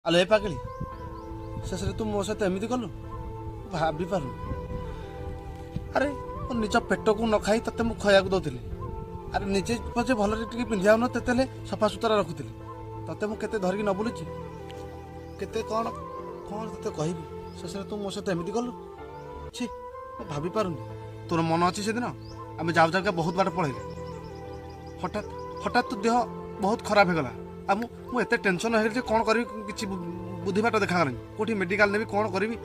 ଆଲୋ ଏ ପାଗଳି ଶେଷରେ ତୁ ମୋ ସହିତ ଏମିତି କଲୁ ଭାବି ପାରୁନି। ଆରେ ମୋ ନିଜ ପେଟକୁ ନ ଖାଇ ତତେ ମୁଁ ଖାଇବାକୁ ଦଉଥିଲି। ଆରେ ନିଜେ ପଛେ ଭଲରେ ଟିକେ ପିନ୍ଧିବା ନ ତେତେ ହେଲେ ସଫାସୁତୁରା ରଖୁଥିଲି। ତତେ ମୁଁ କେତେ ଧରିକି ନ ବୁଲୁଛି କେତେ କ'ଣ କ'ଣ ତତେ କହିବି। ଶେଷରେ ତୁ ମୋ ସହିତ ଏମିତି କଲୁ। ଛି ମୁଁ ଭାବି ପାରୁନି। ତୋର ମନ ଅଛି ସେଦିନ ଆମେ ଯାଉ ଯାଉକା ବହୁତ ବାଟ ପଳେଇଲେ। ହଠାତ୍ ହଠାତ୍ ତୋ ଦେହ ବହୁତ ଖରାପ ହେଇଗଲା। ଆଉ ମୁଁ ଏତେ ଟେନସନ୍ ହେଇଗଲି ଯେ କ'ଣ କରିବି କିଛି ବୁଦ୍ଧି ବାଟ ଦେଖାଗଲାନି। କେଉଁଠି ମେଡ଼ିକାଲ ନେବି କ'ଣ କରିବି।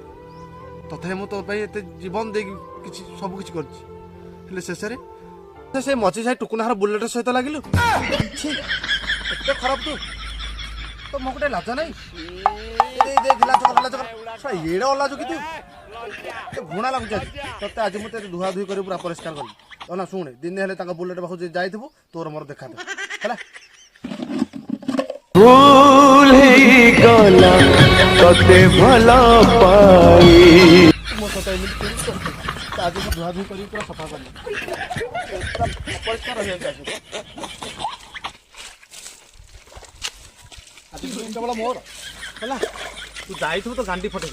ତଥାପି ମୁଁ ତୋ ପାଇଁ ଏତେ ଜୀବନ ଦେଇକି କିଛି ସବୁ କିଛି କରିଛି। ହେଲେ ଶେଷରେ ସେ ମଝି ସାହି ଟୁକୁନାହାର ବୁଲେଟ ସହିତ ଲାଗିଲୁ। ଛି ଏତେ ଖରାପ ତୁ ମୋ ଗୋଟେ ଲାଜ ନାହିଁ। ଏଡ଼େ ଅଲାଜୁ କି ତୁ ଘୃଣା ଲାଗୁଛି ଆଜି ତତେ। ଆଜି ମୁଁ ତତେ ଧୁଆ ଧୁଇ କରି ପୁରା ପରିଷ୍କାର କରିବି। ନା ଶୁଣେ ଦିନେ ହେଲେ ତାଙ୍କ ବୁଲେଟ ପାଖକୁ ଯାଇଥିବୁ ତୋର ମୋର ଦେଖାଦେବୁ ହେଲା। ଭୁଲ ହେଇଗଲା ତତେ ଭଲ ପାଇ। ମୋ ସହିତ ଏମିତି କରିବୁ ତ ଆଜି ମୁଁ ଧୁଆ ଧୁଇ କରିକି ପୁରା ସଫା କରିବି। ପୁରା ଅପରିଷ୍କାର ରହିବାକୁ ଆସିବ। ଆଜି କେବଳ ମୋର ହେଲା। ତୁ ଯାଇଥିବୁ ତ ଗାଣ୍ଡି ଫଟେଇ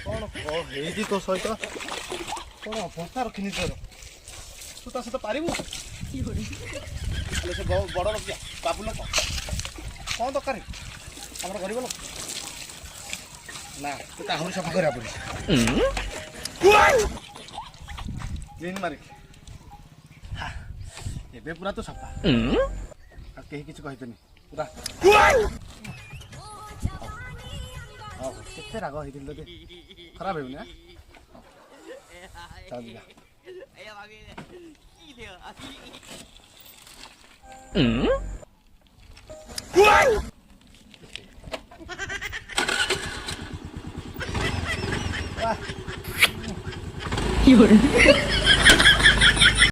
କ'ଣ ହେଇଛି ତୋ ସହିତ କ'ଣ ଅବସ୍ଥା ରଖିନି ତୋର। ତୁ ତା ସହିତ ପାରିବୁ। ସେ ବଡ଼ ଲୋକ ବାବୁ ଲୋକ କ'ଣ ଦରକାର ଆମର ଗରିବ ଲୋକ ନା। ତୁ ତା ଆହୁରି ସଫା କରିବାକୁ ପଡ଼ିବ। ଜିନ୍ ମାରିକି ଏବେ ପୁରା ତୁ ସଫା ଆଉ କେହି କିଛି କହିବେନି ପୁରା। କେତେ ରାଗ ହେଇଥିଲି ତୋତେ ଖରାପ ହେବୁନି। ଚାଲ ଯିବା।有人。